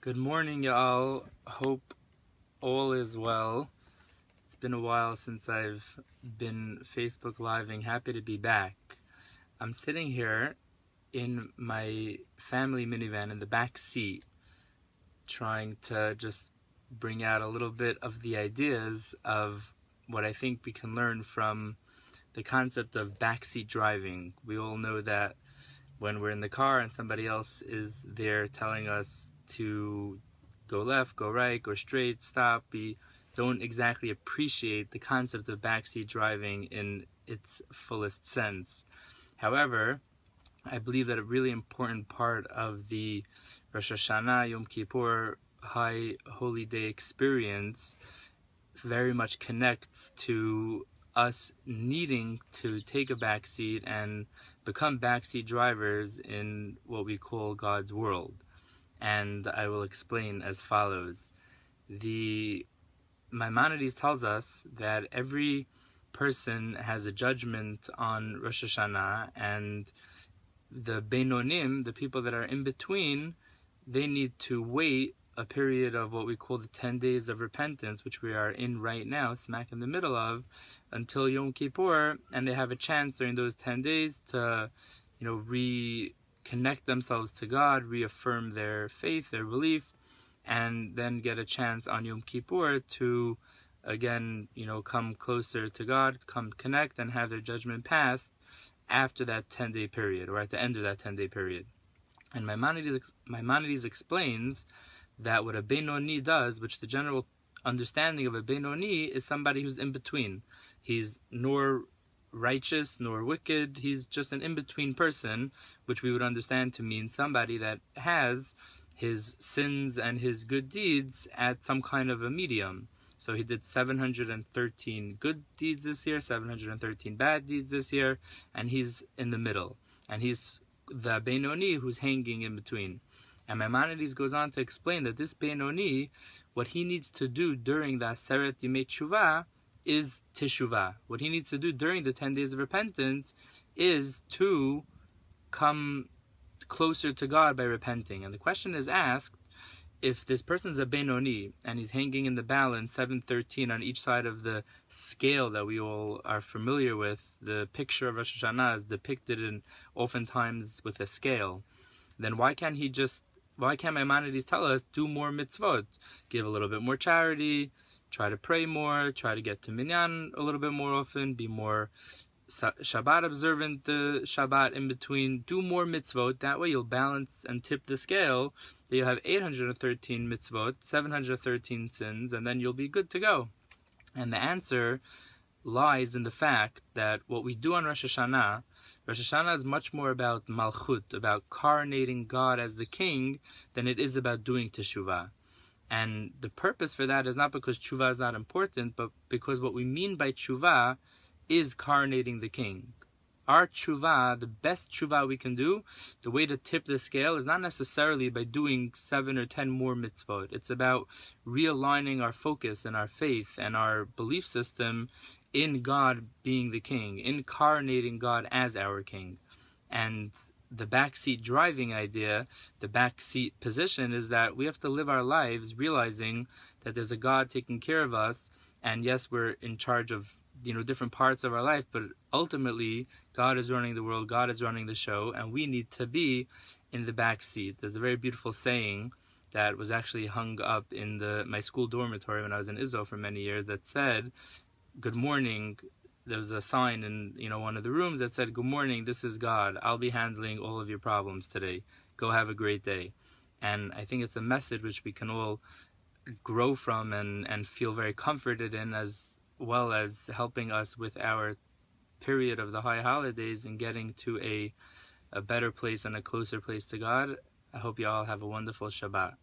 Good morning, y'all. Hope all is well. It's been a while since I've been Facebook Living. Happy to be back. I'm sitting here in my family minivan in the back seat, trying to just bring out a little bit of the ideas of what I think we can learn from the concept of backseat driving. We all know that when we're in the car and somebody else is there telling us to go left, go right, go straight, stop, we don't exactly appreciate the concept of backseat driving in its fullest sense. However, I believe that a really important part of the Rosh Hashanah, Yom Kippur, High Holy Day experience very much connects to us needing to take a backseat and become backseat drivers in what we call God's world. And I will explain as follows. The Maimonides tells us that every person has a judgment on Rosh Hashanah, and the Beinonim, the people that are in between, they need to wait a period of what we call the 10 days of repentance, which we are in right now, smack in the middle of, until Yom Kippur, and they have a chance during those 10 days to, reconnect themselves to God, reaffirm their faith, their belief, and then get a chance on Yom Kippur to, again, come closer to God, come connect, and have their judgment passed after that 10-day period, or at the end of that 10-day period. And Maimonides explains that what a Benoni does, which the general understanding of a Benoni is somebody who's in between. He's nor righteous nor wicked, he's just an in-between person, which we would understand to mean somebody that has his sins and his good deeds at some kind of a medium. So he did 713 good deeds this year, 713 bad deeds this year, and he's in the middle. And he's the Benoni who's hanging in between. And Maimonides goes on to explain that this Benoni, what he needs to do during the Aseret Yimei Teshuvah is Teshuvah. What he needs to do during the 10 days of repentance is to come closer to God by repenting. And the question is asked, if this person's a Benoni and he's hanging in the balance, 713 on each side of the scale that we all are familiar with, the picture of Rosh Hashanah is depicted in oftentimes with a scale, then why can't Maimonides tell us, do more mitzvot, give a little bit more charity, try to pray more, try to get to minyan a little bit more often, be more Shabbat observant, the Shabbat in between, do more mitzvot. That way you'll balance and tip the scale, that you'll have 813 mitzvot, 713 sins, and then you'll be good to go. And the answer lies in the fact that what we do on Rosh Hashanah is much more about malchut, about coronating God as the king, than it is about doing teshuvah. And the purpose for that is not because teshuvah is not important, but because what we mean by teshuvah is coronating the king. Our teshuvah, the best teshuvah we can do, the way to tip the scale is not necessarily by doing 7 or 10 more mitzvot. It's about realigning our focus and our faith and our belief system in God being the king, incarnating God as our king. And the backseat driving idea, the backseat position, is that we have to live our lives realizing that there's a God taking care of us, and yes, we're in charge of different parts of our life, but ultimately God is running the world, God is running the show, and we need to be in the backseat. There's a very beautiful saying that was actually hung up in my school dormitory when I was in Israel for many years that said, good morning. There was a sign in one of the rooms that said, good morning, this is God. I'll be handling all of your problems today. Go have a great day. And I think it's a message which we can all grow from and feel very comforted in, as well as helping us with our period of the high holidays and getting to a better place and a closer place to God. I hope you all have a wonderful Shabbat.